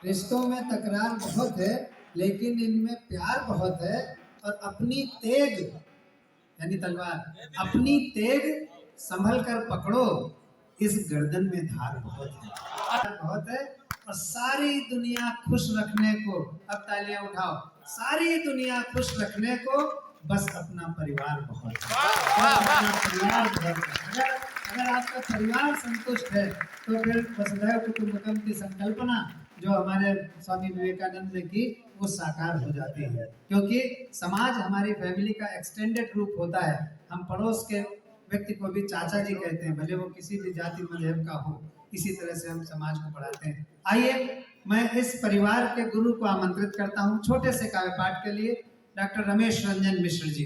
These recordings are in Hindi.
रिश्तों में तकरार बहुत है, लेकिन इनमें प्यार बहुत है। और अपनी तेग यानी तलवार, अपनी तेग संभल कर पकड़ो, इस गर्दन में धार बहुत है, बहुत है। और सारी दुनिया खुश रखने को, अब तालियां उठाओ, सारी दुनिया खुश रखने को बस अपना परिवार बहुत है। अपना परिवार बहुत है। अगर आपका परिवार संतुष्ट है तो फिर वसुधैव कुटुंबकम की संकल्पना जो हमारे स्वामी विवेकानंद ने की वो साकार हो जाती है। क्योंकि समाज हमारी फैमिली का एक्सटेंडेड ग्रुप होता है। हम पड़ोस के व्यक्ति को भी चाचा जी कहते हैं, भले वो किसी भी जाति मजहब का हो। इसी तरह से हम समाज को पढ़ाते हैं। आइए मैं इस परिवार के गुरु को आमंत्रित करता हूँ छोटे से काव्य पाठ के लिए, डॉक्टर रमेश रंजन मिश्र जी।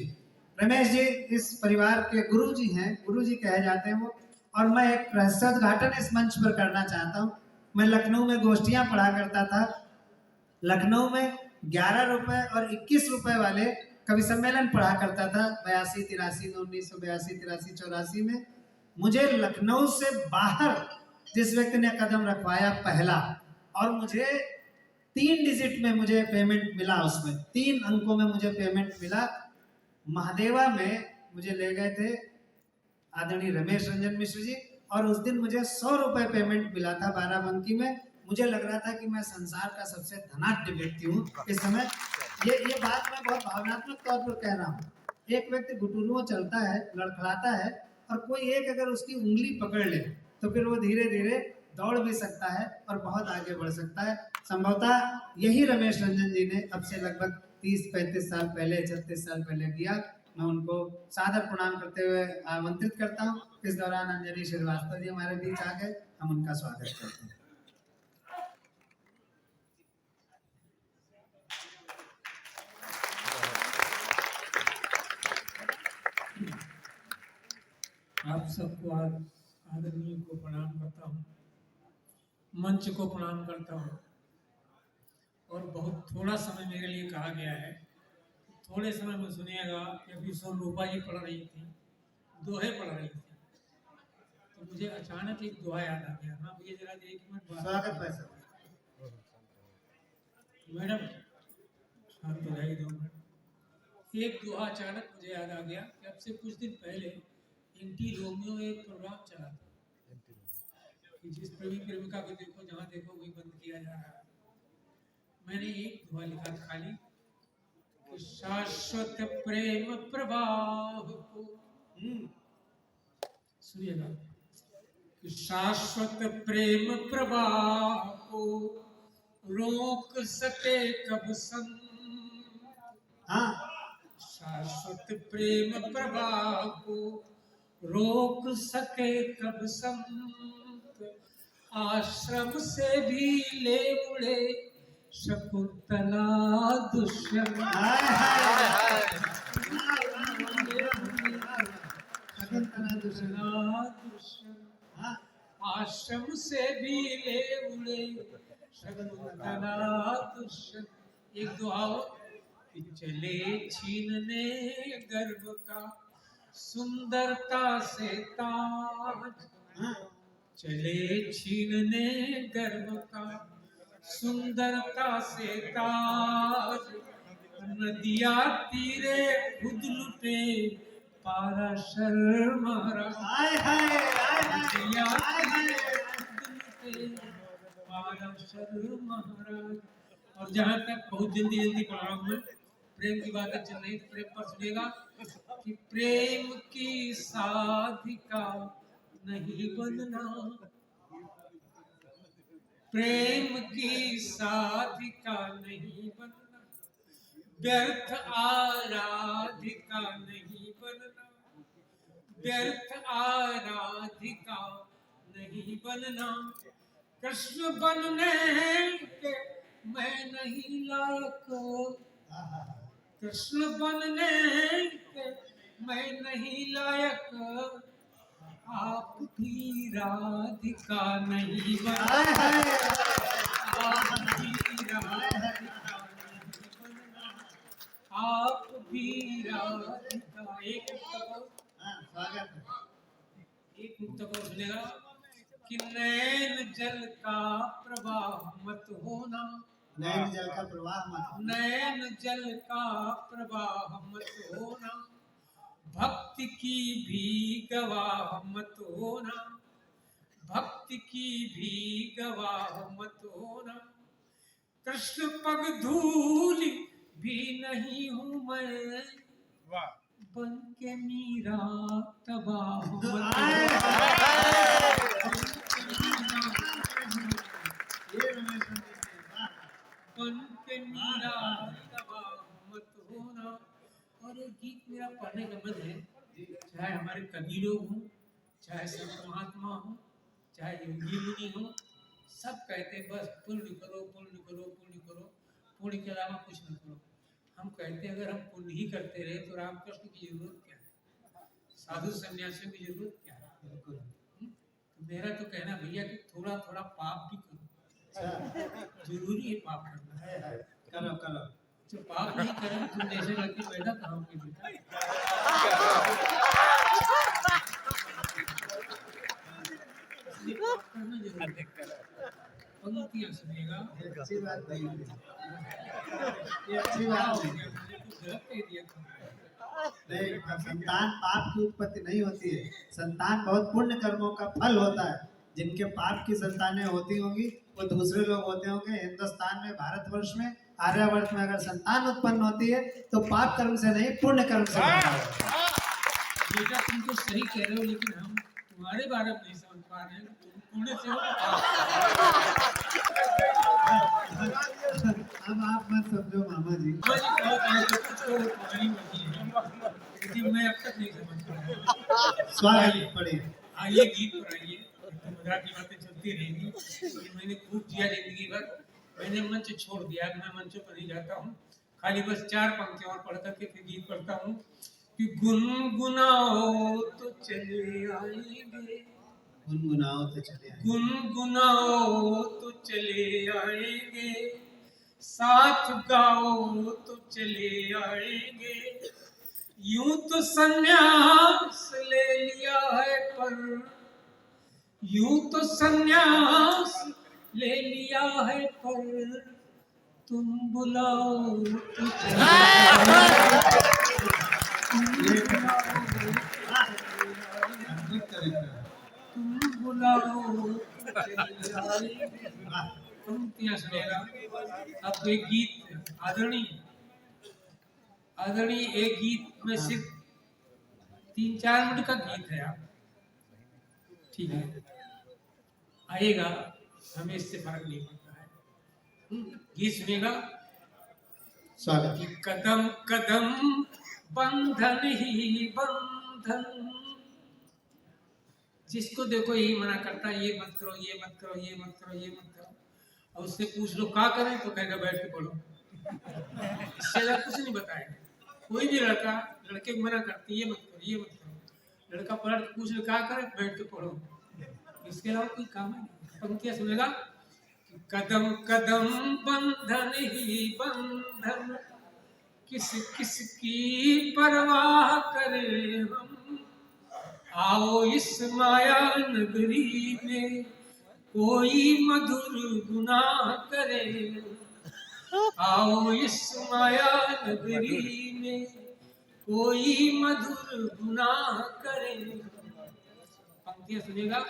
रमेश जी इस परिवार के गुरु जी हैं, गुरु जी कहे जाते हैं वो। और मैं एक रहस्योद्घाटन इस मंच पर करना चाहता हूँ। मैं लखनऊ में गोष्ठियां पढ़ा करता था। लखनऊ में 11 रुपए और 21 रुपए वाले कवि सम्मेलन पढ़ा करता था 82, 83 में, 1982, 83, 84 में। मुझे लखनऊ से बाहर जिस व्यक्ति ने कदम रखवाया पहला, और मुझे 3 डिजिट में मुझे पेमेंट मिला, उसमें 3 अंकों में मुझे पेमेंट मिला। महादेवा में मुझे ले गए थे आदरणीय रमेश रंजन मिश्र जी, और उस दिन मुझे 100 रुपए पेमेंट मिला था बाराबंकी में। मुझे लग रहा था कि मैं संसार का सबसे धनाढ्य व्यक्ति हूँ इस समय। ये बात मैं बहुत भावनात्मक तौर पर कह रहा हूँ। एक व्यक्ति घुटुरुओं चलता है, लड़खड़ाता है, और कोई एक अगर उसकी उंगली पकड़ ले तो फिर वो धीरे धीरे दौड़ भी सकता है और बहुत आगे बढ़ सकता है। संभवतः यही रमेश रंजन जी ने अब से लगभग 30-35 साल पहले, 36 साल पहले किया। मैं उनको सादर प्रणाम करते हुए आमंत्रित करता हूँ। इस दौरान अंजलि श्रीवास्तव जी हमारे बीच आ गए, हम उनका स्वागत करते हैं। आप सबको आदरणीय को प्रणाम करता हूँ, मंच को प्रणाम करता हूँ। और बहुत थोड़ा समय मेरे लिए कहा गया है, थोड़े समय में सुनिएगा कि अभी स्वरूपा जी पढ़ रही थी, दोहे पढ़ रही थी, तो मुझे अचानक एक दोहा याद आ गया। हाँ भैया जरा 1 मिनट स्वागत है सर। मैडम शांत हो जाइए 2 मिनट। एक दोहा अचानक मुझे याद आ गया कि अब से कुछ दिन पहले एंटी रोमियो एक प्रोग्राम चला था कि जिस प्रेमी प्रेमिका को देखो जहाँ देखो वही बंद किया जा रहा है। मैंने एक दोहा लिखा था खाली कि शाश्वत प्रेम प्रवाह को, सुनिएगा, कि शाश्वत प्रेम प्रवाह को रोक सके कब संत। हाँ, शाश्वत प्रेम प्रवाह को रोक सके कब संत। आश्रम से भी ले उड़े शकुंतला दुष्यंत। आश्रम से भी ले उड़े शकुंतला दुष्यंत। एक दोहा कि चले छीनने गर्भ का सुंदरता से ताज। चले छीनने गर्भ का सुंदरता से ताज। नदिया तीरे खुद लुटे पाराशर महाराज। नदिया तीरे खुद लुटे पाराशर महाराज। और जहाँ तक बहुत जल्दी जल्दी पढ़ रहा हूँ मैं, प्रेम की बात चल रही, प्रेम पर सुनेगा कि प्रेम की साधिका नहीं बनना। प्रेम की साधिका नहीं बनना। व्यर्थ आराधिका नहीं बनना। व्यर्थ आराधिका नहीं बनना। कृष्ण बनने के मैं नहीं लायक। कृष्ण बनने के मैं नहीं लायक। आप भी राधिका नहीं बनना। आप भी राधिका नहीं बनना। आप भी राधिका। एक मुक्त को सुनेगा कि नैन जल का प्रवाह मत हो होना, नैन जल का प्रवाह मत होना, नैन जल का प्रवाह मत होना, भक्ति की भी गवाह मत होना, भक्ति की भी गवाह मत होना, कृष्ण पग धूल भी नहीं हूँ मैं, बन के मीरा तबाह मत बन के मीरा तबाह मत होना। और ये गीत मेरा पढ़ने का मन है, चाहे हमारे कवि लोग हों, चाहे संत महात्मा हों, चाहे योगी मुनि हों, सब कहते हैं बस पुण्य करो पुण्य करो पुण्य करो, पुण्य के अलावा कुछ न करो। हम कहते हैं अगर हम पुण्य ही करते रहे तो रामकृष्ण की जरूरत क्या है, साधु सन्यासियों की जरूरत क्या है। तो मेरा तो कहना भैया कि थोड़ा थोड़ा पाप भी करो, जरूरी है पाप करना, करो करो। जो पाप नहीं करें तुम जैसे लड़की पैदा करोगे बेटा। इसलिए पाप करना जरूरी है। पंक्तियां सुनेगा, अच्छी बात नहीं है, ये अच्छी बात नहीं है। मुझे कुछ गलत कह दिया था। नहीं, संतान पाप की उत्पत्ति नहीं होती है, संतान बहुत पुण्य कर्मों का फल होता है। जिनके पाप की संतानें होती होंगी वो दूसरे लोग होते होंगे। हिंदुस्तान में, भारतवर्ष में, आर्यावर्त में अगर संतान उत्पन्न होती है तो पाप कर्म से नहीं पुण्य कर्म से होता है। बेटा तुम तो सही कह रहे हो, लेकिन हम तुम्हारे बारे में नहीं समझ पा रहे हैं कि तुम पुण्य से हो। अब आप मत समझो मामा जी। तुम्हारी मर्जी है, लेकिन मैं अब तक नहीं समझ पाया। स्वागत पढ़िए। आइए गीत पर आइए, मजाक की बातें चलती रहेंगी। ये मैंने खूब जिया जिंदगी भर, मैंने मंच छोड़ दिया, मैं मंचों पर नहीं जाता हूँ, खाली बस 4 पंक्तियां और पढ़ करके फिर गीत पढ़ता हूँ कि गुनगुनाओ तो चले आएंगे, गुनगुनाओ तो चले आएंगे, गुनगुनाओ तो चले आएंगे, साथ गाओ तो चले आएंगे, यूं तो संन्यास ले लिया है पर, यूं तो संन्यास ले लिया है पर, तुम बुलाओ तो चले आएंगे, तुम बुलाओ तो चले आएंगे। पंक्तियां सुनेगा। अब एक गीत आदरणीय एक गीत में सिर्फ 3-4 मिनट का गीत है, आप ठीक है आएगा, हमें इससे फर्क नहीं पड़ता है। गीत सुनेगा। स्वागत। कि कदम कदम बंधन ही बंधन, जिसको देखो यही मना करता है, ये मत करो ये मत करो ये मत करो ये मत करो, और उससे पूछ लो क्या करें तो कहेगा बैठ के पढ़ो। इससे ज्यादा कुछ नहीं बताएगा। कोई भी लड़का लड़के को मना करती है ये मत करो ये मत करो, लड़का पलट के पूछ लो क्या करें, बैठ के पढ़ो, इसके अलावा कोई काम है नहीं। पंक्तियां सुनेगा। कदम कदम बंधन ही बंधन, किस किस की परवाह करें हम, आओ इस माया नगरी में कोई मधुर गुनाह करे, आओ इस माया नगरी में कोई मधुर गुनाह करे। पंक्तियां सुनेगा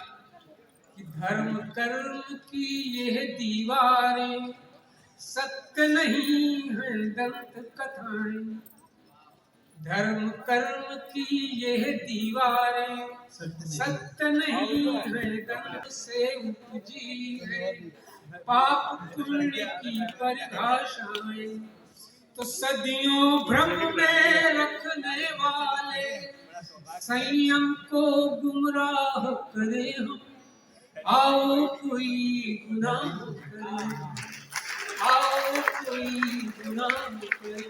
कि धर्म कर्म की यह दीवारें सत्य नहीं है दंत कथाएं, धर्म कर्म की यह दीवारें सत्य नहीं है दंत से उपजी है, पाप पुण्य की परिभाषाएं तो सदियों भ्रम में रखने वाले, संयम को गुमराह करे हम, आओ कोई गुनाह करे, आओ कोई गुनाह करे।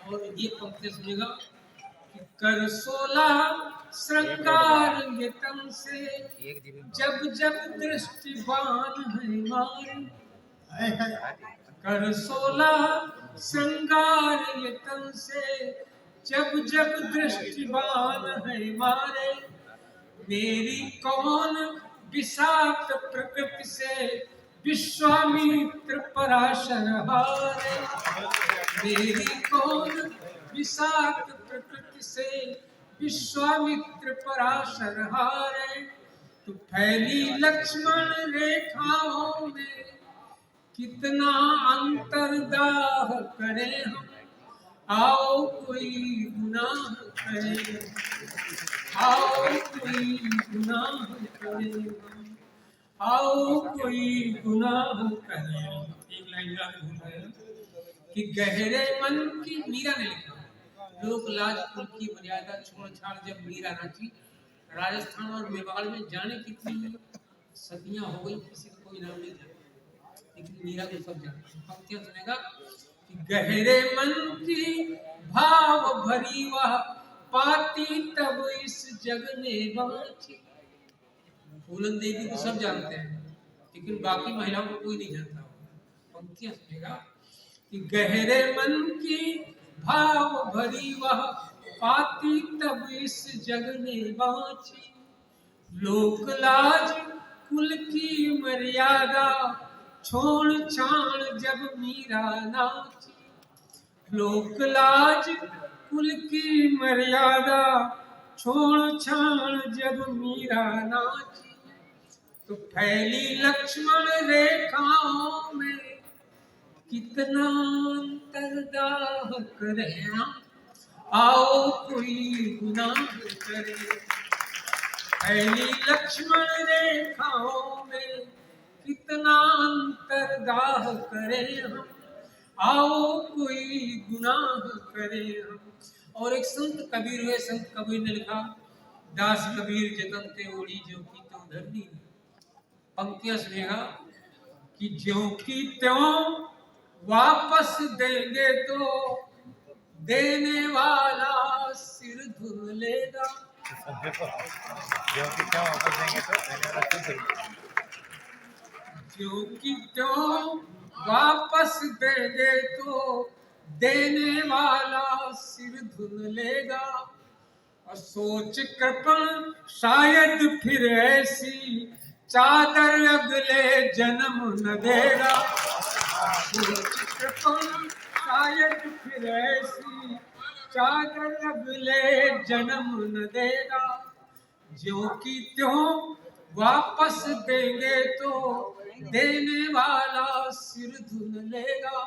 और ये पंक्ति सुनेगा कि कर 16 श्रृंगार ये तन से, जब जब दृष्टिबान है मारे, कर 16 श्रृंगार ये तन से, जब जब दृष्टिबान है मारे, मेरी कौन विषाक्त प्रकृति से विश्वामित्र पराशर हारे, मेरी कौन विषाक्त प्रकृति से विश्वामित्र पराशर हारे। तो फैली लक्ष्मण रेखाओं में कितना अंतरदाह करें हम, आओ कोई गुनाह करे, आओ कोई गुनाह करे, आओ कोई गुनाह करे। एक लाइन याद भूल रहे हैं कि गहरे मन की, मीरा ने लिखा, लोक लाज कुल की मर्यादा छोड़ छाड़ जब मीरा नाची। राजस्थान और मेवाड़ में जाने कितनी सतियां हो गई, किसी को कोई नाम नहीं था, लेकिन मीरा को सब जानते। पंक्तियां सुनेगा कि गहरे मन की भाव भरी वह पाती तब इस जग ने बाँची। फूलन देवी को सब जानते हैं, लेकिन बाकी महिलाओं को कोई नहीं जानता। पंक्तियां सुनेगा कि गहरे मन की भाव भरी वह पाती तब इस जग ने बाँची। लोक लाज कुल की मर्यादा छोड़ छाड़ जब मीरा नाची। लोक लाज कुल की मर्यादा छोड़ छाड़ जब मीरा नाची। तो फैली लक्ष्मण रेखाओं में कितना अंतरदाह करें, आओ कोई गुनाह करे। फैली लक्ष्मण रेखाओं में कितना अंतरदाह करें हम, आओ कोई गुनाह करे हम। और एक संत कबीर हुए, संत कबीर ने लिखा, दास कबीर जतन ते ओढ़ी जो की त्यों धरनी। पंक्तियां सुनेगा कि ज्यों की त्यों वापस देंगे तो देने वाला सिर धुन लेगा। ज्यों की त्यों वापस देंगे तो देने वाला सिर धुन लेगा। ज्यों की त्यों वापस देंगे तो देने वाला सिर धुन लेगा। और सोच कृपण शायद फिर ऐसी चादर अगले जन्म न देगा। सोच कृपण शायद फिर ऐसी चादर अगले जन्म न देगा। ज्यों की त्यों वापस देंगे तो देने वाला सिर धुन लेगा।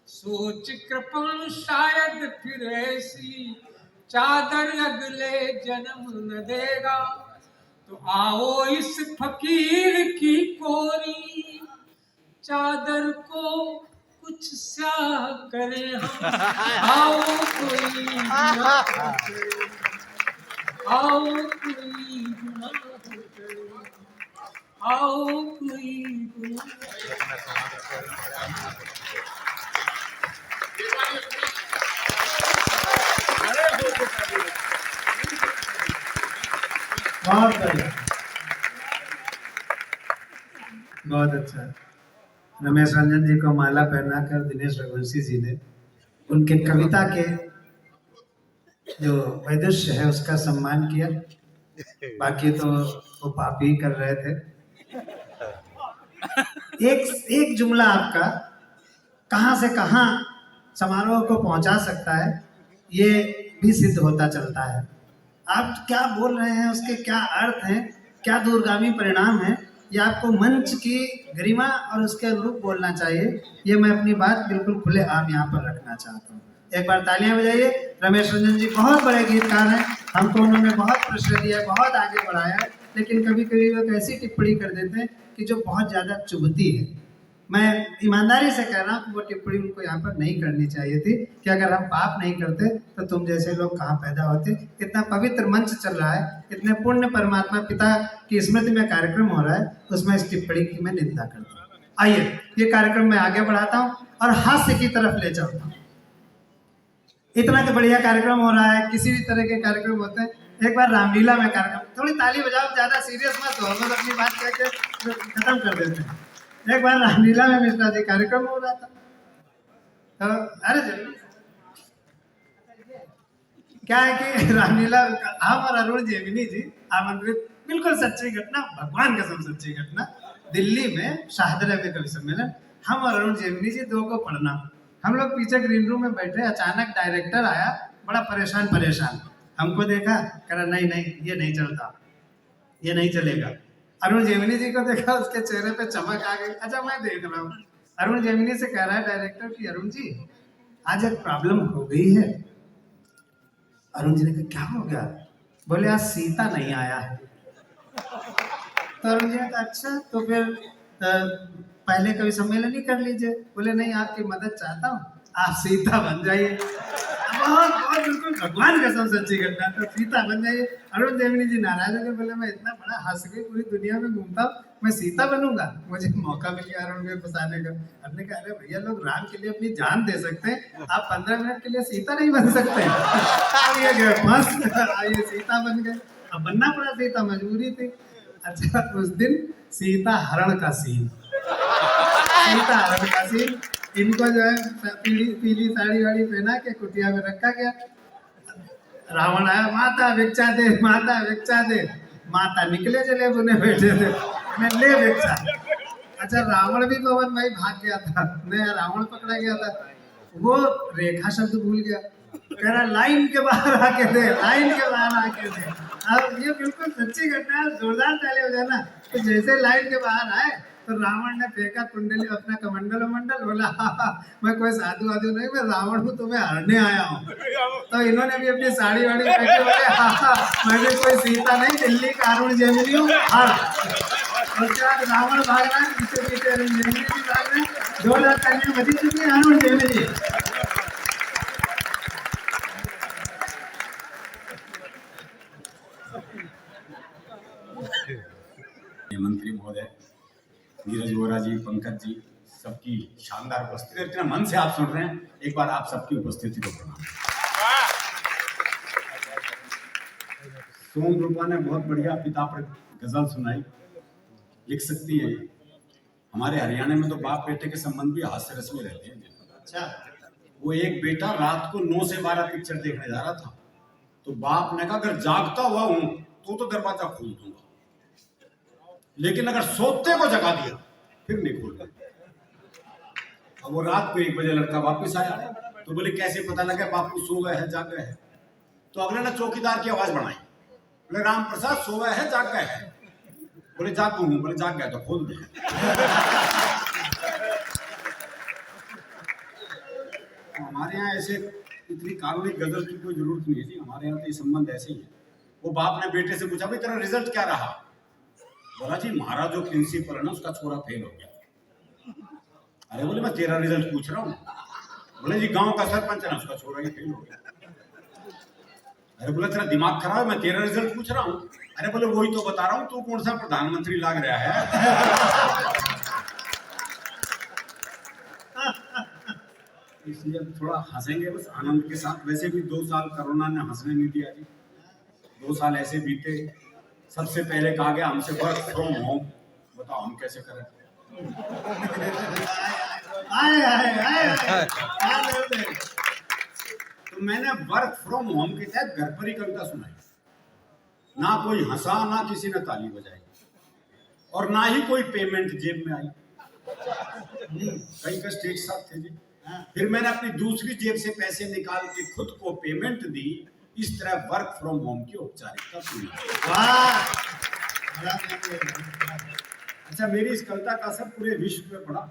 सोच कृपण शायद फिर ऐसी चादर अगले जन्म न देगा। तो आओ इस फकीर की कोरी चादर को कुछ स्याह करें हम, आओ कोई गुनाह करे, आओ कोई गुनाह करे, आओ कोई गुनाह बहुत बढ़िया, बहुत अच्छा। रमेश रंजन जी को माला पहनाकर दिनेश रघुवंशी जी ने उनके कविता के जो वैदुष्य है उसका सम्मान किया। बाकी तो वो पाप ही कर रहे थे। एक जुमला आपका कहां से कहां समारोह को पहुंचा सकता है, ये भी सिद्ध होता चलता है। आप क्या बोल रहे हैं, उसके क्या अर्थ हैं, क्या दूरगामी परिणाम है, ये आपको मंच की गरिमा और उसके अनुरूप बोलना चाहिए। ये मैं अपनी बात बिल्कुल खुले आम यहाँ पर रखना चाहता हूँ। एक बार तालियां बजाइए। रमेश रंजन जी बहुत बड़े गीतकार हैं, हमको उन्होंने बहुत प्रेशर दिया, बहुत आगे बढ़ाया, लेकिन कभी कभी वो ऐसी टिप्पणी कर देते हैं कि जो बहुत ज़्यादा चुभती है। मैं ईमानदारी से कह रहा हूँ कि वो टिप्पणी उनको यहाँ पर नहीं करनी चाहिए थी कि अगर हम पाप नहीं करते तो तुम जैसे लोग कहाँ पैदा होते। इतना पवित्र मंच चल रहा है, इतने पुण्य परमात्मा पिता की स्मृति में कार्यक्रम हो रहा है, उसमें इस टिप्पणी की मैं निंदा करता हूँ। आइए ये कार्यक्रम मैं आगे बढ़ाता हूँ और हास्य की तरफ ले चलता हूँ। इतना तो बढ़िया कार्यक्रम हो रहा है, किसी भी तरह के कार्यक्रम होते हैं। एक बार रामलीला में कार्यक्रम, थोड़ी ताली बजाओ, ज्यादा सीरियस मत हो, हम अपनी बात कह के खत्म कर देते हैं। एक बार रामलीला में मिश्रा जी कार्यक्रम हो रहा था, तो अरे क्या है कि रामलीला हम और अरुण जी, अग्नि जी आमंत्रित, बिल्कुल सच्ची घटना, भगवान कसम सच्ची घटना। दिल्ली में शाहदरा में कवि सम्मेलन, हम और अरुण जेमिनी जी दो को पढ़ना। हम लोग पीछे ग्रीन रूम में बैठे, अचानक डायरेक्टर आया, बड़ा परेशान, हमको देखा, कह रहा नहीं नहीं ये नहीं चलता, ये नहीं चलेगा। अरुण जेमिनी जी को देखा, उसके चेहरे पे चमक आ गई। अच्छा मैं देख रहा हूँ, अरुण जेमिनी से कह रहा है डायरेक्टर कि अरुण जी आज एक प्रॉब्लम हो गई है। अरुण जी ने कहा क्या हो गया? बोले आज सीता नहीं आया है। तो अरुण जी ने कहा अच्छा तो फिर पहले कवि सम्मेलन ही कर लीजिए। बोले नहीं आपकी मदद चाहता हूँ, आप सीता बन जाइए। बहुत बहुत बिल्कुल भगवान कसम सच्ची घटना, तो सीता बन जाइए। अरुण जेमिनी जी नाराज हो गए, बोले मैं इतना बड़ा हंस गई, पूरी दुनिया में घूमता हूँ, मैं सीता बनूंगा? मुझे मौका मिल गया अरुण को फंसाने का। हमने कहा अरे भैया लोग राम के लिए अपनी जान दे सकते हैं, आप 15 मिनट के लिए सीता नहीं बन सकते? आइए गए मस्त, आइए सीता बन गए। अब बनना पड़ा, सीता मजबूरी थी। अच्छा उस दिन सीता हरण का सीन, सीता हरण का सीन, इनको जो है पीली साड़ी वाड़ी पहना के कुटिया में रखा गया। रावण आया, माता भिक्षा दे, माता भिक्षा दे। माता निकले चले बुने बैठे थे, मैं ले भिक्षा। अच्छा रावण भी पवन भाई भाग गया था, नया रावण पकड़ा गया था, वो रेखा शब्द भूल गया, कह रहा लाइन के बाहर आके दे, लाइन के बाहर आके दे। अब ये बिल्कुल सच्ची घटना है, जोरदार ताली हो जाना। तो जैसे लाइन के बाहर आए तो रावण ने फेंका कुंडली, अपना कमंडल वमंडल, बोला मैं कोई साधु वाधु नहीं, मैं रावण हूँ, तुम्हें हरने आया हूँ। तो इन्होंने भी अपनी साड़ी वाड़ी फेंके, बोले मैंने कोई सीता नहीं, दिल्ली का अरुण जेमिनी हूँ, हर। उसके बाद रावण भाग रहा है, पीछे पीछे अरुण जेमिनी भी भाग रहे हैं, 2000 तालियां बजी चुकी है अरुण जेमिनी जी। मंत्री महोदय, नीरज वोरा जी, पंकज जी, सबकी शानदार उपस्थिति, इतना मन से आप सुन रहे हैं, एक बार आप सबकी उपस्थिति को प्रणाम। सोम रूपा ने बहुत बढ़िया पिता पर गजल सुनाई, लिख सकती है। हमारे हरियाणा में तो बाप बेटे के संबंध भी हास्य रस में रहते हैं। अच्छा वो एक बेटा रात को 9 से 12 पिक्चर देखने जा रहा था, तो बाप ने कहा अगर जागता हुआ हूं तो दरवाजा खोल दूंगा, लेकिन अगर सोते को जगा दिया फिर नहीं खोलूंगा। अब वो रात को 1 बजे लड़का वापस आया, तो बोले कैसे पता लगा बापू सो गए हैं जाग गए हैं? तो अगले ने चौकीदार की आवाज बढ़ाई, बोले राम प्रसाद सो गए हैं जाग गए हैं? बोले जागू हूं। बोले जाग गया तो खोल दे। हमारे यहाँ ऐसे इतनी काल्पनिक गजल की कोई जरूरत नहीं है जी, हमारे यहाँ तो ये संबंध ऐसे ही है। वो बाप ने बेटे से पूछा भाई तेरा रिजल्ट क्या रहा? बोला जी हमारा जो प्रिंसिपल है ना उसका छोरा फेल हो गया। अरे बोले मैं तेरा रिजल्ट पूछ रहा हूँ। बोले जी गांव का सरपंच है ना उसका छोरा ही फेल हो गया। अरे बोले तेरा दिमाग खराब है, मैं तेरा रिजल्ट पूछ रहा हूँ। अरे बोले वही तो बता रहा हूँ, तू कौन सा प्रधानमंत्री लग रहा है। इसलिए थोड़ा हंसेंगे बस आनंद के साथ। वैसे भी 2 साल कोरोना ने हंसने नहीं दिया जी, 2 साल ऐसे बीते। सबसे पहले कहा गया हमसे वर्क फ्रॉम होम, बताओ हम कैसे करें? तो मैंने वर्क फ्रॉम होम के तहत घर पर ही कविता सुनाई, ना कोई हंसा, ना किसी ने ताली बजाई, और ना ही कोई पेमेंट जेब में आई। कई का स्टेज साथ थे जी। फिर मैंने अपनी दूसरी जेब से पैसे निकाल के खुद को पेमेंट दी। इस तरह वर्क फ्रॉम होम की औपचारिकता पूरी। अच्छा मेरी इस कविता का असर पूरे विश्व में पड़ा।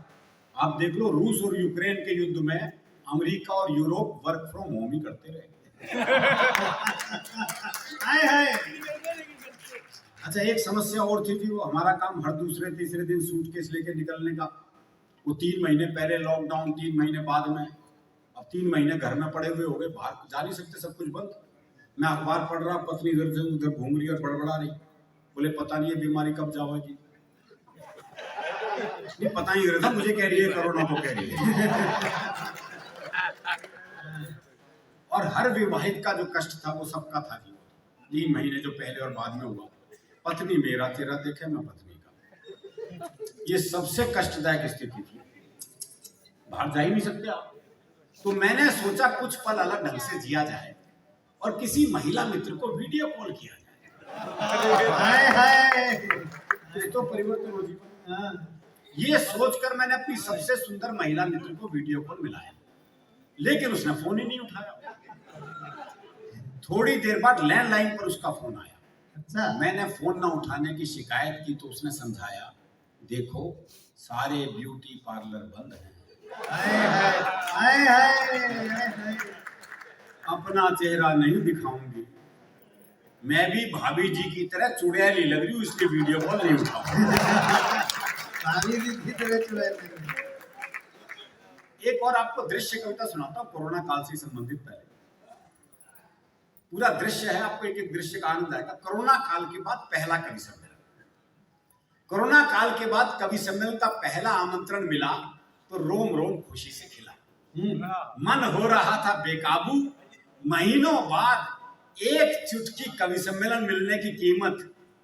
आप देख लो रूस और यूक्रेन के युद्ध में अमेरिका और यूरोप वर्क फ्रॉम होम ही करते रहे। अच्छा एक समस्या और थी जी, वो हमारा काम हर दूसरे तीसरे दिन सूटकेस लेके निकलने का। वो 3 महीने पहले लॉकडाउन, 3 महीने बाद में, अब 3 महीने घर में पड़े हुए हो गए, बाहर जा नहीं सकते, सब कुछ बंद। मैं अखबार पढ़ रहा, पत्नी इधर से उधर घूम रही और बड़बड़ा रही। बोले पता नहीं ये बीमारी कब जाएगी। नहीं पता ही रहा था, मुझे कह रही है कोरोना को कह रही है। और हर विवाहित का जो कष्ट था वो सबका था जी। 3 महीने जो पहले और बाद में हुआ, पत्नी मेरा तेरा देखे मैं पत्नी का, ये सबसे कष्टदायक स्थिति थी। बाहर जा ही नहीं सकते आप। तो मैंने सोचा कुछ पल अलग ढंग से जिया जाए और किसी महिला मित्र को वीडियो कॉल किया जाए। तो परिवर्तन हो जीवन में। हाँ, ये सोचकर मैंने अपनी सबसे सुंदर महिला मित्र को वीडियो कॉल मिलाया, लेकिन उसने फोन ही नहीं उठाया। थोड़ी देर बाद लैंडलाइन पर उसका फोन आया। अच्छा, मैंने फोन न उठाने की शिकायत की तो उसने समझाया, देखो सारे ब्यूटी पार्लर बंद हैं, हाय हाय हाय हाय हाय, अपना चेहरा नहीं दिखाऊंगी, मैं भी भाभी जी की तरह चुड़ैली लग रही हूँ, इसलिए वीडियो कॉल नहीं उठाऊंगा। भाभी जी की तरह चुड़ैल लग रही है। एक और आपको दृश्य कविता सुनाता हूँ कोरोना काल से संबंधित। पहले पूरा दृश्य है, आपको एक एक दृश्य का आनंद आएगा। कोरोना काल के बाद पहला कवि सम्मेलन, कोरोना काल के बाद कवि सम्मेलन का पहला आमंत्रण मिला तो रोम रोम खुशी से खिला। मन हो रहा था बेकाबू, महीनों बाद एक चुटकी कवि सम्मेलन मिलने की कीमत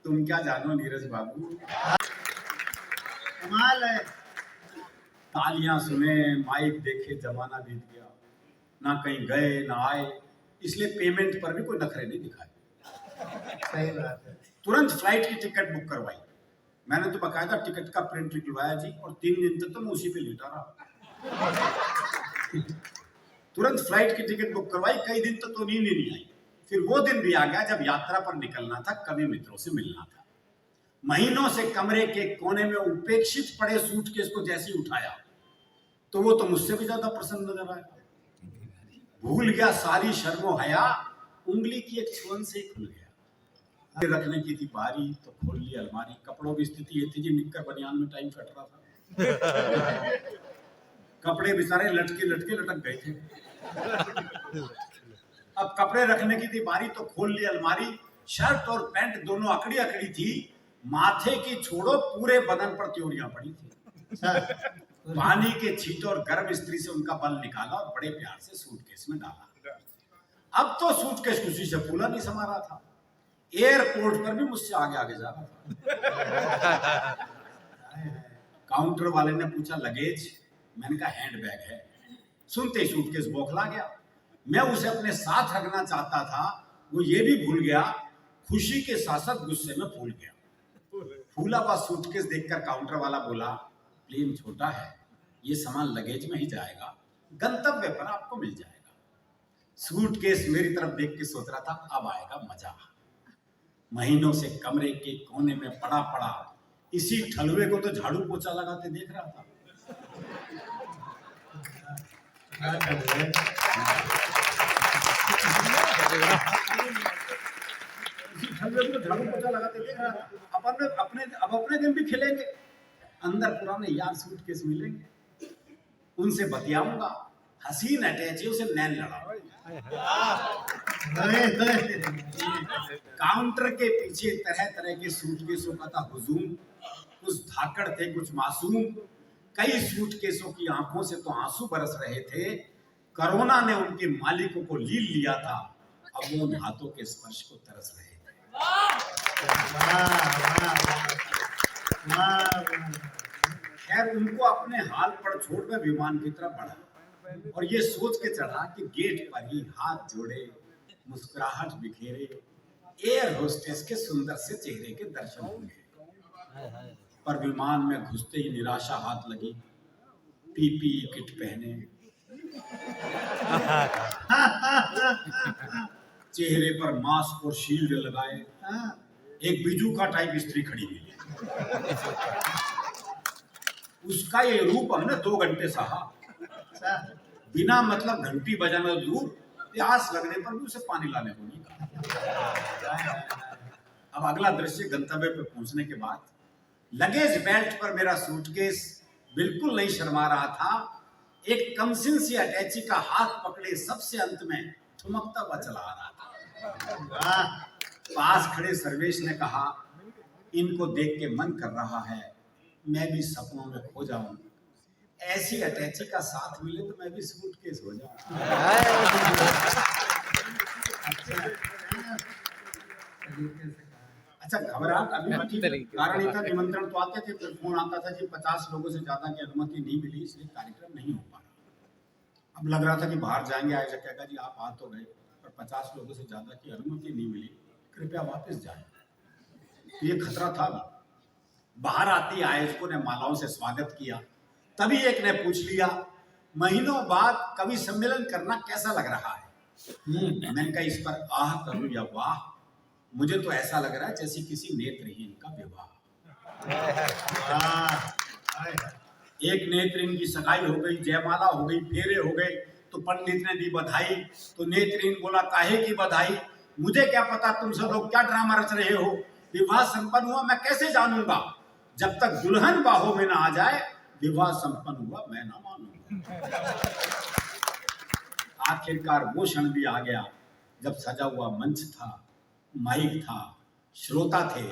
तुम क्या जानो नीरज बाबू। कमाल है। तालियां सुने, माइक देखे, जमाना बीत गया, ना कहीं गए ना आए, इसलिए पेमेंट पर भी कोई नखरे नहीं दिखाए। सही बात है। तुरंत फ्लाइट की टिकट बुक करवाई, मैंने तो बकायदा टिकट का प्रिंट निकलवाया जी, और 3 दिन तक तो मैं उसी पे लेटा रहा। तुरंत फ्लाइट की टिकट बुक करवाई, कई दिन तक तो नींद ही नहीं आई। फिर वो दिन भी आ गया जब यात्रा पर निकलना था, कवि मित्रों से मिलना था। महीनों से कमरे के कोने में उपेक्षित पड़े सूटकेस को जैसे ही उठाया तो वो तो मुझसे भी ज्यादा प्रसन्न नजर आया। भूल गया सारी शर्मो हया, उंगली की एक छुअन से खुल गया। रखने की थी बारी तो खोल ली अलमारी, कपड़ों की स्थिति ये थी जी, निक्कर बनियान में टाइम कट रहा था। कपड़े बेचारे लटके लटके लटक गए थे। अब कपड़े रखने की थी बारी तो खोल ली अलमारी, शर्ट और पैंट दोनों अकड़ी अकड़ी थी, माथे की छोड़ो पूरे बदन पर त्योरियां पड़ी थी। पानी के छींटे और गर्म स्त्री से उनका बल निकाला और बड़े प्यार से सूटकेस में डाला। अब तो सूटकेस खुशी से फूला नहीं समा रहा था, एयरपोर्ट पर भी मुझसे आगे आगे जा रहा था। काउंटर वाले ने पूछा लगेज, मैंने कहा हैंड बैग है। सुनते ही सूटकेस बौखला गया। मैं उसे अपने साथ रखना चाहता था, वो ये भी भूल गया, खुशी के साथ साथ गुस्से में फूल गया। फूला हुआ सूटकेस देखकर काउंटर वाला बोला, प्लेन छोटा है, ये सामान लगेज में ही जाएगा, गंतव्य पर आपको मिल जाएगा। सूटकेस मेरी तरफ देख के सोच रहा था अब आएगा मजा। महीनों से कमरे के कोने में पड़ा पड़ा इसी ठलुए को तो झाड़ू पोछा लगाते देख रहा था। इसी ठलुए को झाड़ू पोछा लगाते देख रहा था। अब अपने दिन भी खिलेंगे, अंदर पुराने यार सूटकेस मिलेंगे, उनसे बतियाऊंगा, हसीन अटैची से नैन लड़ा। काउंटर के पीछे तरह तरह के सूटकेसों का था हुजूम, कुछ धाकड़ थे कुछ मासूम, कई सूटकेसों की आंखों से तो आंसू बरस रहे थे। कोरोना ने उनके मालिकों को लील लिया था, अब वो उन हाथों के स्पर्श को तरस रहे थे। खैर उनको अपने हाल पर छोड़ मैं विमान की तरफ बढ़ा और ये सोच के चढ़ा कि गेट पर ही हाथ जोड़े मुस्कुराहट बिखेरे एयर होस्टेस के सुंदर से चेहरे के दर्शन होंगे। पर विमान में घुसते ही निराशा हाथ लगी। पीपीई किट पहने, चेहरे पर मास्क और शील्ड लगाए, एक बिजू का टाइप स्त्री खड़ी मिली। उसका ये रूप हमने 2 घंटे सहा, बिना मतलब घंटी बजाना दूर, प्यास लगने पर भी उसे पानी लाने को नहीं कहा। अब अगला दृश्य गंतव्य पे पहुंचने के बाद लगेज बेल्ट पर मेरा सूटकेस बिल्कुल नहीं शर्मा रहा था। एक कमसिन सी अटैची का हाथ पकड़े सबसे अंत में ठुमकता हुआ चला आ रहा था। पास खड़े सर्वेश ने कहा, इनको देख के मन कर रहा है मैं भी सपनों में खो जाऊं, ऐसी अटैची का साथ मिले तो मैं भी सूटकेस हो जाऊं। अच्छा घबराहट अभी भी ठीक, कारण ये था निमंत्रण तो आते थे, फिर फोन आता था कि 50 लोगों से ज्यादा की अनुमति नहीं मिली, इसलिए कार्यक्रम नहीं हो पा रहा। अब लग रहा था कि बाहर जाएंगे, आयोजक कहेगा जी आप आ तो गए पर 50 लोगों से ज्यादा की अनुमति नहीं मिली, कृपया वापस जाएं। तो ये खतरा था भी। बाहर आती आयोजकों ने मालाओं से स्वागत किया। तभी एक ने पूछ लिया, महीनों बाद कवि सम्मेलन करना कैसा लग रहा है? मैंने कहा, इस पर आह करूं या वाह, मुझे तो ऐसा लग रहा है जैसे किसी नेत्रहीन का विवाह। एक नेत्रहीन की सगाई हो गई, जयमाला हो गई, फेरे हो गए, तो पंडित ने दी बधाई, तो नेत्रहीन बोला, काहे की बधाई, मुझे क्या पता तुम सब लोग क्या ड्रामा रच रहे हो। विवाह संपन्न हुआ मैं कैसे जानूंगा, जब तक दुल्हन बाहों में ना आ जाए विवाह संपन्न हुआ मैं ना मानूंगा। आखिरकार वो क्षण भी आ गया जब सजा हुआ मंच था, माइक था, श्रोता थे।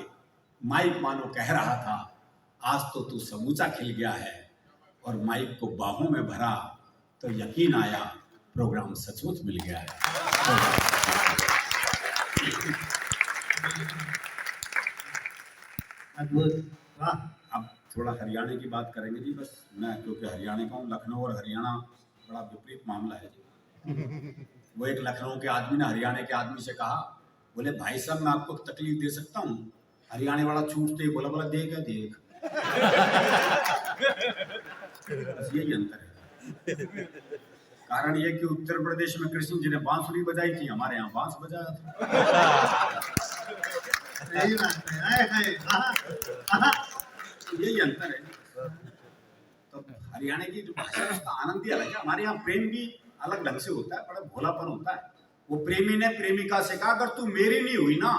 माइक मानो कह रहा था, आज तो तू समूचा खिल गया है। और माइक को बाहों में भरा तो यकीन आया, प्रोग्राम सचमुच मिल गया है। अद्भुत, वाह। अब थोड़ा हरियाणा की बात करेंगे जी, बस मैं क्योंकि हरियाणा का हूँ। लखनऊ और हरियाणा बड़ा विपरीत मामला है जी। वो एक लखनऊ के आदमी ने हरियाणा के आदमी से कहा, बोले भाई साहब मैं आपको तकलीफ दे सकता हूँ? हरियाणा वाला छूटते ही बोला, बोला देख है देख। बस यही अंतर है। कारण ये कि उत्तर प्रदेश में कृष्ण जी ने बांसुरी बजाई थी, हमारे यहाँ बांस बजाया था। सही बात है, हाय हाय, आहा, यही अंतर है। तो हरियाणा की जो भाषा है उसका आनंद ही अलग है। हमारे यहाँ प्रेम भी अलग ढंग से होता है, बड़ा भोलापन होता है। वो प्रेमी ने प्रेमिका से कहा, अगर तू मेरी नहीं हुई ना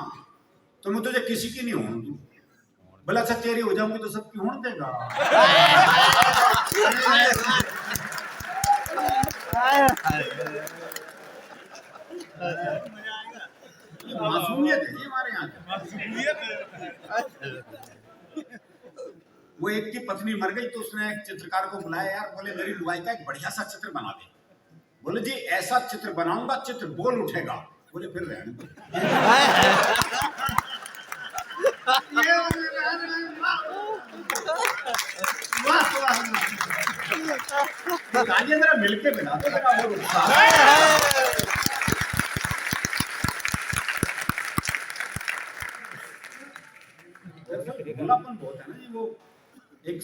तो मैं तुझे किसी की नहीं होने दूं। बोला, अच्छा तेरी हो जाऊंगी तो सबकी होने देगा। मासूमियत है जी हमारे यहाँ। वो एक की पत्नी मर गई तो उसने एक चित्रकार को बुलाया, यार बोले मेरी लुगाई का एक बढ़िया सा चित्र बना दे। बोले जी ऐसा चित्र बनाऊंगा चित्र बोल उठेगा। बोले फिर रहने दो। राजेंद्र मिलके बना दो जरा और भोलापन बहुत है ना जी। वो एक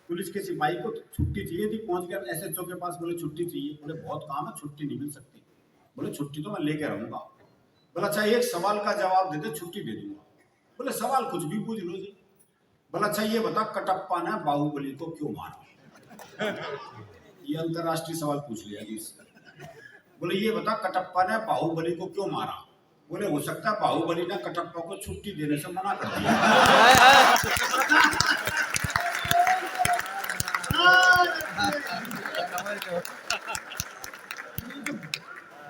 पुलिस के सिपाही को छुट्टी चाहिए थी, पहुंच गया एसएचओ के पास, बोले छुट्टी चाहिए। बोले बहुत काम है, छुट्टी नहीं मिल सकती। बोले छुट्टी तो मैं लेके रहूंगा। बोला अच्छा एक सवाल का जवाब दे दे, छुट्टी दे दूंगा। बोले सवाल कुछ भी पूछ लो जी। बोला अच्छा ये बता, कटप्पा ने बाहुबली को क्यों मारा? ये अंतरराष्ट्रीय सवाल पूछ लिया जी इससे। बोले ये बता, कटप्पा ने बाहुबली को क्यों मारा? बोले हो सकता है बाहुबली ने कटप्पा को छुट्टी देने से मना कर दिया।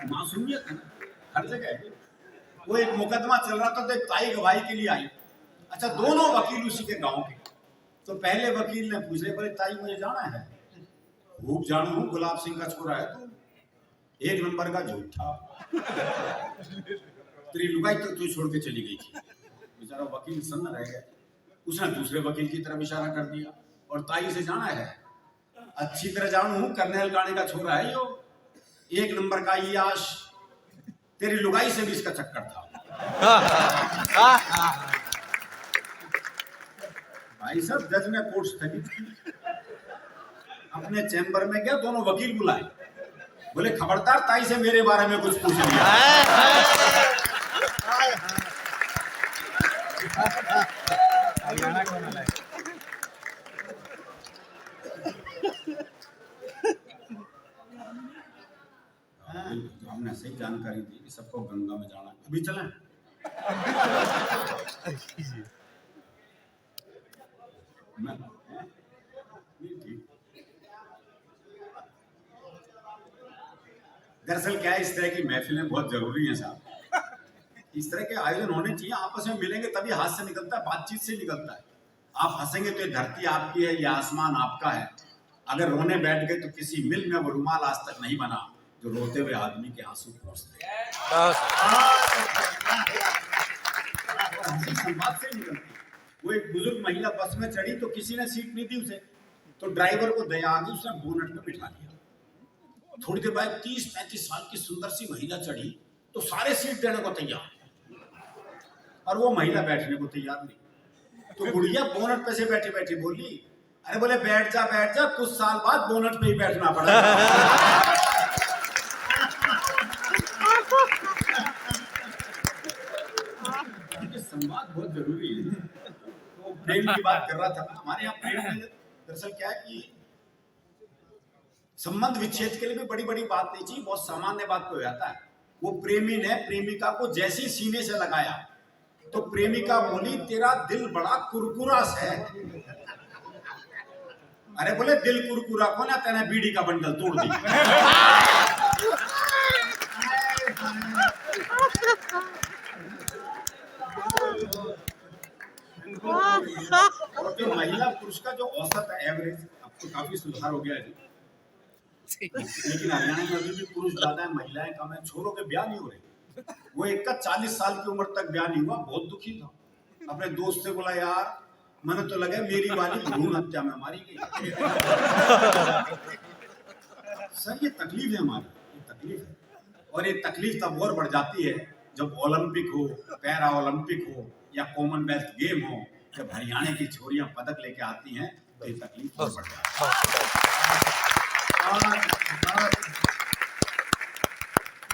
मासूमियत है हर जगह है। वो एक मुकदमा चल रहा था तो एक ताई गवाही के लिए आई। अच्छा दोनों वकील उसी के गांव के। तो पहले वकील ने पूछे, बोले ताई मुझे जाना है। खूब जानू हूँ, गुलाब सिंह का छोरा है तू, एक नंबर का झूठा। तेरी लुगाई तो तू छोड़ के चली गई थी। बेचारा वकील सन्न रह गया। उसने दूसरे वकील की तरफ इशारा कर दिया, और ताई से जाना है। अच्छी तरह जानू हूँ, कर्नल गाने का छोरा है यो, एक नंबर का याश, तेरी लुगाई से भी इसका चक्कर था। भाई साहब जज ने कोर्ट स्थगित की। अपने चैम्बर में गया, दोनों वकील बुलाए। बोले खबरदार ताई से मेरे बारे में कुछ पूछ लिया। हमने सही जानकारी दी कि सबको गंगा में जाना। अभी चलें? दरअसल क्या है, इस तरह की महफिलें बहुत जरूरी हैं साहब। इस तरह के आयोजन होने चाहिए। आपस में मिलेंगे तभी हाथ से निकलता है, बातचीत से निकलता है। आप हंसेंगे तो ये धरती आपकी है, ये आसमान आपका है। अगर रोने बैठ गए तो किसी मिल में वो रुमाल आज तक नहीं बना जो रोते हुए आदमी के आंसू पहुंचते। संवाद से निकलती। वो एक बुजुर्ग महिला बस में चढ़ी तो किसी ने सीट नहीं दी उसे, तो ड्राइवर को दया आ गई, उसने बोनट में बिठा दिया। थोड़ी देर बाद 30-35 साल की सुंदर सी महिला चढ़ी तो सारे सीट देने को तैयार, और वो महिला बैठने को तैयार नहीं। तो गुड़िया बोनट पे से बैठी बैठी बोली, अरे बोले बैठ जा, कुछ साल बाद बोनट पे ही बैठना पड़ा। संवाद बहुत जरूरी है। तो प्रेम की बात कर रहा था, हमारे यहाँ प्रेम में दरअसल क्या है कि संबंध विच्छेद के लिए भी बड़ी बड़ी बात नहीं चाहिए, बहुत सामान्य बात को जाता है। वो प्रेमी ने प्रेमिका को जैसे ही सीने से लगाया तो प्रेमिका बोली, तेरा दिल बड़ा कुरकुरा है। अरे बोले दिल कुरकुरा को ना, तेने बीड़ी का बंडल तोड़ दी। और जो महिला पुरुष का जो औसत है, एवरेज, अब तो काफी सुधार हो गया है, लेकिन हरियाणा में अभी भी पुरुष ज्यादा है, महिलाएं कम है। छोरों के ब्याह नहीं हो रहे। वो एक का 40 साल की उम्र तक ब्याह नहीं हुआ, बहुत दुखी था। अपने दोस्त से बोला, यार मैंने तो लगा मेरी वाली भ्रूण हत्या में मारी गई। सर ये तकलीफ है हमारी, ये तकलीफ है। और ये तकलीफ तब और बढ़ जाती है जब ओलंपिक हो, पैरा ओलंपिक हो या कॉमनवेल्थ गेम हो, जब हरियाणा की छोरियां पदक लेके आती हैं तो ये तकलीफ और बढ़ जाती है।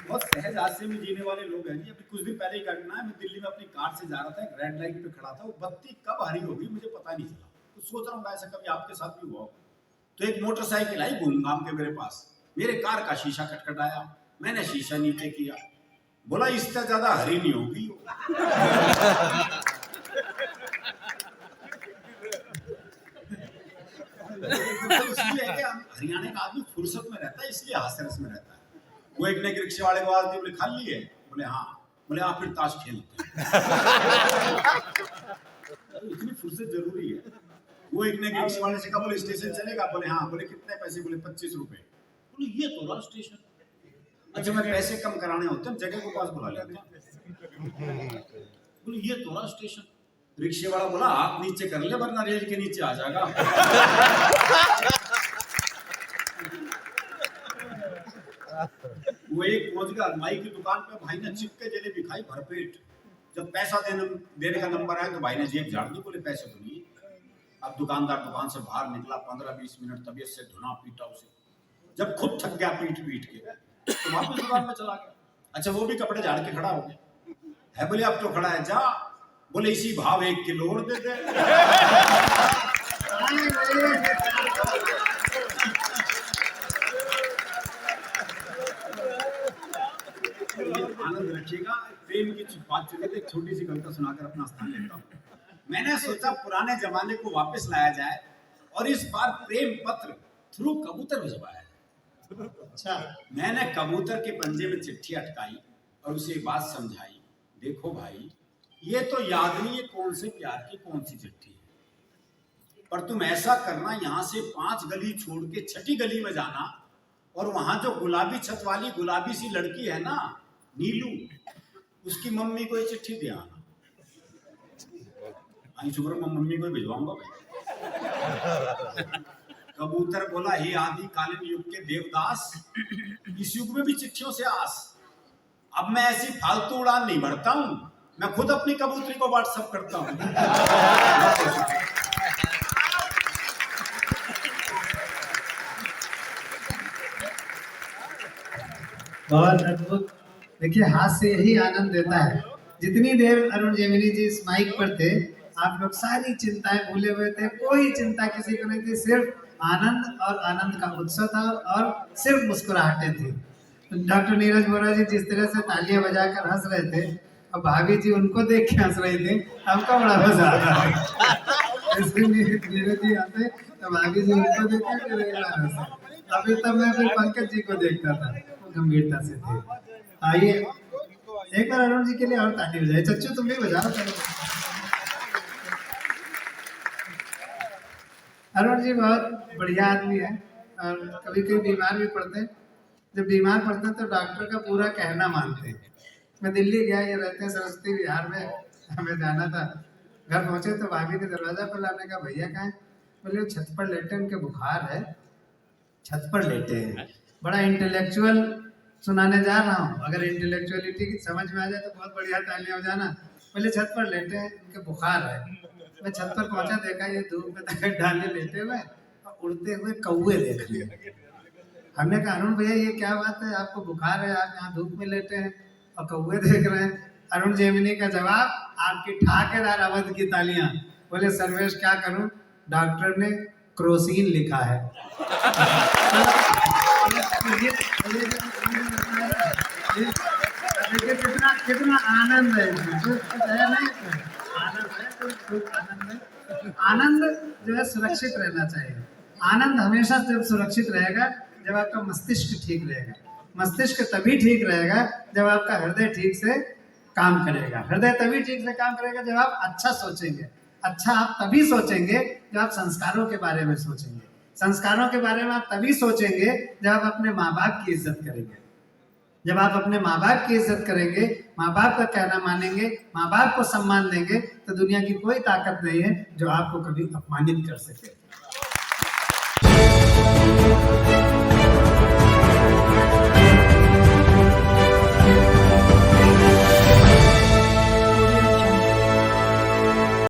बहुत सहज हादसे में जीने वाले लोग हैं जी। अभी कुछ दिन पहले ही घटना है, मैं दिल्ली में अपनी कार से जा रहा था, एक रेड लाइट पे खड़ा था, वो बत्ती कब हरी होगी मुझे पता नहीं चला। तो सोच रहा हूँ ऐसा कभी आपके साथ भी हुआ हो। तो एक मोटरसाइकिल आई घूमघाम के मेरे पास, मेरे कार का शीशा खटखटाया, मैंने शीशा नीचे किया, बोला इससे ज्यादा हरी नहीं होगी। इसलिए है कि हरियाणा का आदमी फुर्सत में रहता है, इसलिए हास्य रस में रहता है। वो एक ने रिक्शे वाले को आवाज दी, बोले खाली है? बोले हाँ। बोले आप फिर ताश खेलते हैं। तो इतनी फुर्सत जरूरी है। वो एक ने रिक्शे वाले से कहा, बोले स्टेशन चलेगा? बोले हाँ। बोले कितने पैसे? बोले 25 रुपए। बोले ये तो रहा स्टेशन। अच्छा मैं पैसे कम कराने होते हैं, जगह को पास बुला लेते हैं। बोले ये तो रहा स्टेशन। रिक्शे वाला बोला आप नीचे कर ले वरना रेल के नीचे आ जाएगा। वो एक पहुंच गया अलमारी की दुकान पे, भाई ने चिपके जलेबी खाई भरपेट। जब पैसा देने का नंबर आया तो भाई ने जेब झाड़ दी, बोले पैसे तो नहीं। अब दुकानदार दुकान से बाहर निकला, 15-20 मिनट तबीयत से धुना पीटा उसे। जब खुद थक गया पीट पीट के तो वापस दुकान में चला गया। अच्छा वो भी कपड़े झाड़ के खड़ा हो गया है। बोले अब तो खड़ा है, जा। बोले इसी भाव 1 किलो और दे दे। आनंद रखिएगा। प्रेम की बात चली तो एक छोटी सी कविता सुनाकर अपना स्थान लेता हूँ। मैंने सोचा पुराने जमाने को वापस लाया जाए और इस बार प्रेम पत्र थ्रू कबूतर भिजवाया जाए। अच्छा, मैंने कबूतर के पंजे में चिट्ठी अटकाई और उसे बात समझाई, देखो भाई ये तो याद नहीं है कौन से प्यार की कौन सी चिट्ठी है, पर तुम ऐसा करना यहाँ से 5 गली छोड़ के 6ठी गली में जाना और वहां जो गुलाबी छत वाली गुलाबी सी लड़की है ना नीलू, उसकी मम्मी को ये चिट्ठी दे आना। आई शुक्र मैं मम्मी को भिजवाऊंगा भाई। कबूतर बोला हे आदि कालीन युग के देवदास, इस युग में भी चिट्ठियों से आस। अब मैं ऐसी फालतू उड़ान नहीं भरता हूं, मैं खुद अपनी कबूतरी को व्हाट्सएप करता हूं। बहुत अद्भुत। देखिए हाथ से यही आनंद देता है। जितनी देर अरुण जेमिनी जी इस माइक पर थे आप लोग सारी चिंताएं भूले हुए थे, कोई चिंता किसी को नहीं थी, सिर्फ आनंद और आनंद का उत्सव था और सिर्फ मुस्कुराहटें थी। डॉक्टर नीरज बोरा जी जिस तरह से तालियां बजाकर हंस रहे थे और भाभी जी उनको देख के हंस रही थी, हमको बड़ा मजा आ रहा है। नीरज जी आते तो भाभी जी उनको देख के हंसे। अभी तब मैं फिर पंकज जी को देखता था, गंभीरता से थे। आइए एक बार अरुण जी के लिए और ताली बजाइए। चच्चू तुम भी बजाओ। अरुण जी बहुत बढ़िया आदमी है और कभी कभी बीमार भी पड़ते हैं। जब बीमार पड़ते हैं तो डॉक्टर का पूरा कहना मानते हैं। मैं दिल्ली गया, ये रहते हैं सरस्वती विहार में, हमें जाना था। घर पहुंचे तो भाभी ने दरवाजा पर लाने का, भैया कहाँ? बोले छत पर लेटे, उनके बुखार है, छत पर लेटे हैं। बड़ा इंटेलेक्चुअल सुनाने जा रहा हूँ, अगर इंटेलेक्चुअलिटी की समझ में आ जाए तो बहुत बढ़िया, तालियां हो जाना। बोले छत पर लेटे हैं, उनके बुखार है। मैं छत पर पहुंचा, देखा ये धूप में तकिया डाले लेटे हुए और उड़ते हुए कौवे देख रहे हैं। हमने कहा अरुण भैया ये क्या बात है, आपको बुखार है, आप यहाँ धूप में लेटे हैं और कौवे देख रहे हैं। अरुण जेमिनी का जवाब, आपकी ठाकेदार अवध की तालियां। बोले सर्वेश क्या करूं, डॉक्टर ने क्रोसिन लिखा है। देखिए कितना कितना आनंद है इसमें, कुछ है नहीं इसमें। आनंद है, कुछ आनंद है। आनंद जो है सुरक्षित रहना चाहिए। आनंद हमेशा जब सुरक्षित रहेगा जब आपका मस्तिष्क ठीक रहेगा। मस्तिष्क तभी ठीक रहेगा जब आपका हृदय ठीक से काम करेगा। हृदय तभी ठीक से काम करेगा जब आप अच्छा सोचेंगे। अच्छा आप तभी सोचेंगे जब आप संस्कारों के बारे में सोचेंगे। संस्कारों के बारे में आप तभी सोचेंगे जब आप अपने माँ बाप की इज्जत करेंगे। जब आप अपने माँ बाप की इज्जत करेंगे, माँ बाप का कहना मानेंगे, माँ बाप को सम्मान देंगे, तो दुनिया की कोई ताकत नहीं है जो आपको कभी अपमानित कर सके।